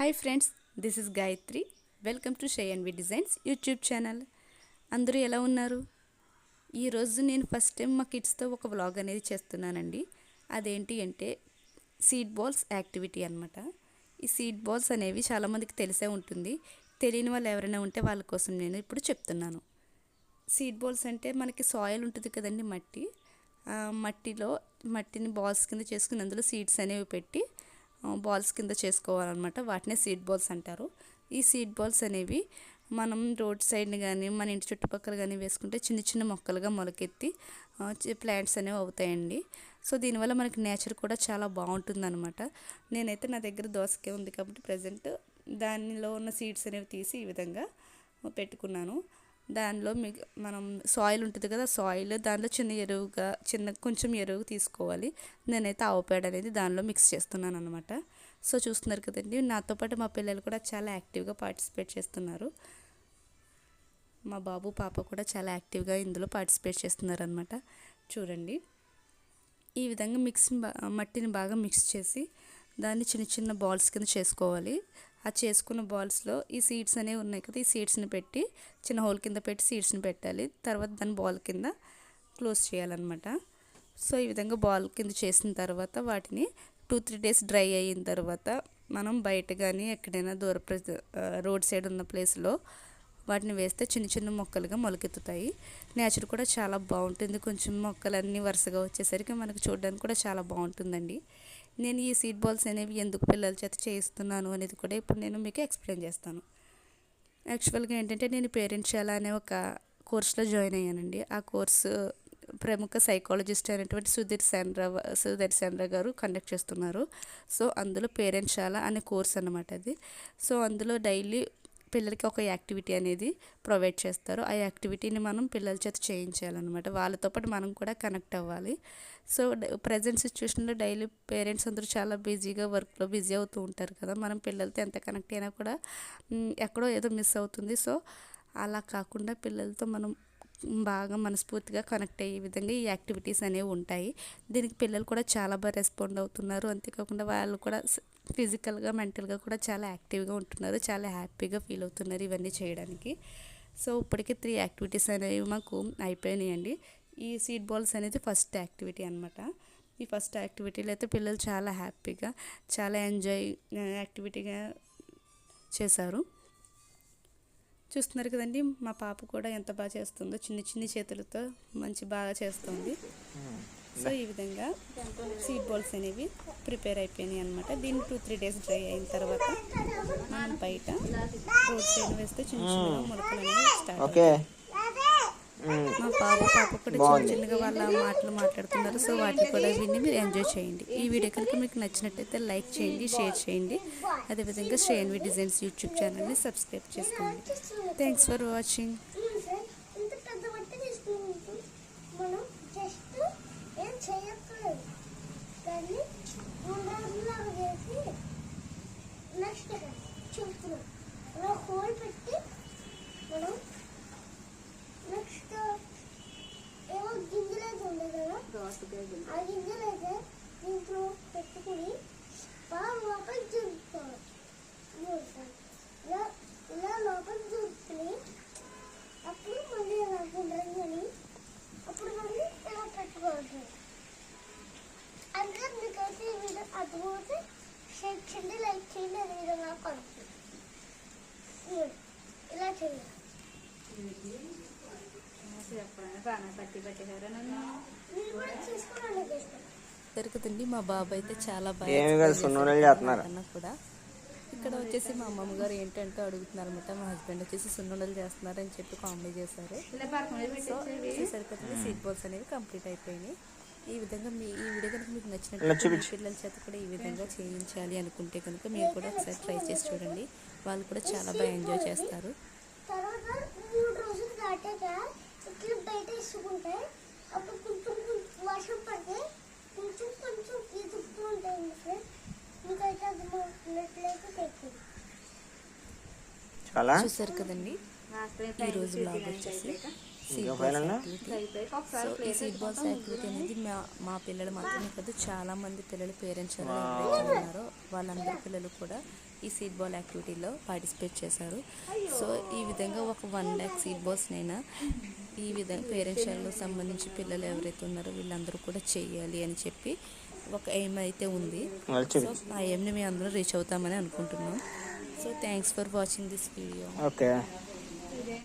Hi friends, this is Gayatri. Welcome to Shy and V Designs YouTube channel. అందరూ ఎలా ఉన్నారు? ఈరోజు నేను ఫస్ట్ టైం మా కిడ్స్తో ఒక వ్లాగ్ అనేది చేస్తున్నానండి. అదేంటి అంటే సీడ్ బాల్స్ యాక్టివిటీ అనమాట. ఈ సీడ్ బాల్స్ అనేవి చాలామందికి తెలిసే ఉంటుంది. తెలియని వాళ్ళు ఎవరైనా ఉంటే వాళ్ళ కోసం నేను ఇప్పుడు చెప్తున్నాను. సీడ్ బాల్స్ అంటే మనకి సాయిల్ ఉంటుంది కదండి, మట్టిని బాల్స్ కింద చేసుకుని అందులో సీడ్స్ అనేవి పెట్టి బాల్స్ కింద చేసుకోవాలన్నమాట. వాటినే సీడ్ బాల్స్ అంటారు. ఈ సీడ్ బాల్స్ అనేవి మనం రోడ్ సైడ్ని కానీ మన ఇంటి చుట్టుపక్కల కానీ వేసుకుంటే చిన్న చిన్న మొక్కలుగా మొలకెత్తి ప్లాంట్స్ అనేవి అవుతాయండి. సో దీనివల్ల మనకి నేచర్ కూడా చాలా బాగుంటుందన్నమాట. నేనైతే నా దగ్గర దోసకాయ ఉంది కాబట్టి ప్రజెంట్ దానిలో ఉన్న సీడ్స్ అనేవి తీసి ఈ విధంగా పెట్టుకున్నాను. దానిలో మనం సాయిల్ ఉంటుంది కదా, సాయిల్ దానిలో కొంచెం ఎరువు తీసుకోవాలి. నేనైతే ఆవు పేడ అనేది దానిలో మిక్స్ చేస్తున్నాను అనమాట. సో చూస్తున్నారు కదండి, నాతో పాటు మా పిల్లలు కూడా చాలా యాక్టివ్గా పార్టిసిపేట్ చేస్తున్నారు. మా బాబు పాప కూడా చాలా యాక్టివ్గా ఇందులో పార్టిసిపేట్ చేస్తున్నారు అనమాట. చూడండి, ఈ విధంగా మట్టిని బాగా మిక్స్ చేసి దాన్ని చిన్న చిన్న బాల్స్ కింద చేసుకోవాలి. ఆ చేసుకున్న బాల్స్లో ఈ సీడ్స్ అనేవి ఉన్నాయి కదా, ఈ సీడ్స్ని పెట్టి చిన్న హోల్ కింద పెట్టి సీడ్స్ని పెట్టాలి. తర్వాత దాన్ని బాల్ కింద క్లోజ్ చేయాలన్నమాట. సో ఈ విధంగా బాల్ కింద చేసిన తర్వాత వాటిని 2-3 డేస్ డ్రై అయిన తర్వాత మనం బయట కానీ ఎక్కడైనా రోడ్ సైడ్ ఉన్న ప్లేస్లో వాటిని వేస్తే చిన్న చిన్న మొక్కలుగా మొలకెత్తుతాయి. నేచర్ కూడా చాలా బాగుంటుంది. కొంచెం మొక్కలన్నీ వరుసగా వచ్చేసరికి మనకు చూడడానికి కూడా చాలా బాగుంటుందండి. నేను ఈ సీడ్ బాల్స్ అనేవి ఎందుకు పిల్లల చేత చేయిస్తున్నాను అనేది కూడా ఇప్పుడు నేను మీకు ఎక్స్ప్లెయిన్ చేస్తాను. యాక్చువల్గా ఏంటంటే నేను పేరెంట్షాలా అనే ఒక కోర్సులో జాయిన్ అయ్యానండి. ఆ కోర్సు ప్రముఖ సైకాలజిస్ట్ అయినటువంటి సుధీర్ చంద్ర గారు కండక్ట్ చేస్తున్నారు. సో అందులో పేరెంట్షాలా అనే కోర్స్ అన్నమాట అది. సో అందులో డైలీ పిల్లలకి ఒక యాక్టివిటీ అనేది ప్రొవైడ్ చేస్తారు. ఆ యాక్టివిటీని మనం పిల్లల చేత చేయించాలన్నమాట. వాళ్ళతో పాటు మనం కూడా కనెక్ట్ అవ్వాలి. సో ప్రజెంట్ సిచ్యువేషన్లో డైలీ పేరెంట్స్ అందరూ చాలా వర్క్లో బిజీ అవుతూ ఉంటారు కదా. మనం పిల్లలతో ఎంత కనెక్ట్ అయినా కూడా ఎక్కడో ఏదో మిస్ అవుతుంది. సో అలా కాకుండా పిల్లలతో మనం బాగా మనస్ఫూర్తిగా కనెక్ట్ అయ్యే విధంగా ఈ యాక్టివిటీస్ అనేవి ఉంటాయి. దీనికి పిల్లలు కూడా చాలా బాగా రెస్పాండ్ అవుతున్నారు. అంతేకాకుండా వాళ్ళు కూడా ఫిజికల్గా మెంటల్గా కూడా చాలా యాక్టివ్గా ఉంటున్నారు. చాలా హ్యాపీగా ఫీల్ అవుతున్నారు ఇవన్నీ చేయడానికి. సో ఇప్పటికే 3 యాక్టివిటీస్ అనేవి మాకు అయిపోయినాయండి. ఈ సీడ్ బాల్స్ అనేది ఫస్ట్ యాక్టివిటీ అనమాట. ఈ ఫస్ట్ యాక్టివిటీలో అయితే పిల్లలు చాలా హ్యాపీగా చాలా ఎంజాయ్ యాక్టివిటీగా చేశారు. చూస్తున్నారు కదండి, మా పాప కూడా ఎంత బాగా చేస్తుందో. చిన్న చేతులతో బాగా చేస్తుంది. సో ఈ విధంగా సీడ్ బాల్స్ అనేవి ప్రిపేర్ అయిపోయినాయి అనమాట. దీన్ని 2-3 డేస్ డ్రై అయిన తర్వాత మనం బయట రోడ్ సైడ్ వేస్తే చిన్న మొలకలు అనేవి స్టార్ట్ అవుతాయి. మా పాప కూడా చిన్నగా వాళ్ళ మాటలు మాట్లాడుతున్నారు. సో వాటిని కూడా విని మీరు ఎంజాయ్ చేయండి. ఈ వీడియో కనుక మీకు నచ్చినట్టయితే లైక్ చేయండి, షేర్ చేయండి. అదేవిధంగా Shy and V Designs YouTube ఛానల్ని సబ్స్క్రైబ్ చేసుకోండి. Thanks for watching. ఆ గింజలు అయితే దీంట్లో పెట్టుకుని బాగా లోపల జరుగుతాం. ఇలా లోపల జరుగుతుంది. అప్పుడు మళ్ళీ ఇలా ఉండదు కానీ అప్పుడు మళ్ళీ ఇలా పెట్టుకోవచ్చు. అందుకని మీకైతే ఈ విధంగా అర్థమవుతే షేర్ చేయండి, లైక్ చేయండి. అదే విధంగా కలుపుతుంది ఇలా చేయాలి. దొరుకుతుంది. మా బాబు అయితే చాలా బాగా కూడా. ఇక్కడ వచ్చేసి మా అమ్మమ్మ గారు ఏంటంటే అడుగుతున్నారు అనమాట. మా హస్బెండ్ వచ్చేసి సున్నుండలు చేస్తున్నారు అని చెప్పి కామెడీ చేశారు. సో సరిపోతుంది. సీడ్ బాల్స్ అనేవి కంప్లీట్ అయిపోయినాయి. ఈ విధంగా ఈ వీడియో కనుక మీకు నచ్చినట్టు పిల్లల చేత కూడా ఈ విధంగా చేయించాలి అనుకుంటే కనుక మీరు కూడా ఒకసారి ట్రై చేసి చూడండి. వాళ్ళు కూడా చాలా బాగా ఎంజాయ్ చేస్తారు. బయట ఇసుకుంటే అప్పుడు కొంచెం వర్షం పడితే కొంచెం ఎదుగుతూ ఉంటాయండి ఫ్రెండ్స్. మీకైతే అర్థమవుతున్నట్లయితే చూసారు కదండి, ఈరోజు బ్లాగ్ వచ్చేసి సీడ్ బాల్స్ యాక్టివిటీ అనేది మా పిల్లలు మాత్రమే కాదు, చాలామంది పిల్లలు పేరెంట్స్ ఎవరైతే ఉన్నారో వాళ్ళందరి పిల్లలు కూడా ఈ సీడ్ బాల్ యాక్టివిటీలో పార్టిసిపేట్ చేశారు. సో ఈ విధంగా ఒక 1 lakh సీడ్ బాల్స్నైనా ఈ విధంగా పేరెంట్స్ చైల్డ్కి సంబంధించి పిల్లలు ఎవరైతే ఉన్నారో వీళ్ళందరూ కూడా చెయ్యాలి అని చెప్పి ఒక ఎయిమ్ అయితే ఉంది. సో ఆ ఎయిమ్ని మేము అందరూ రీచ్ అవుతామని అనుకుంటున్నాం. So thanks for watching this video. Okay.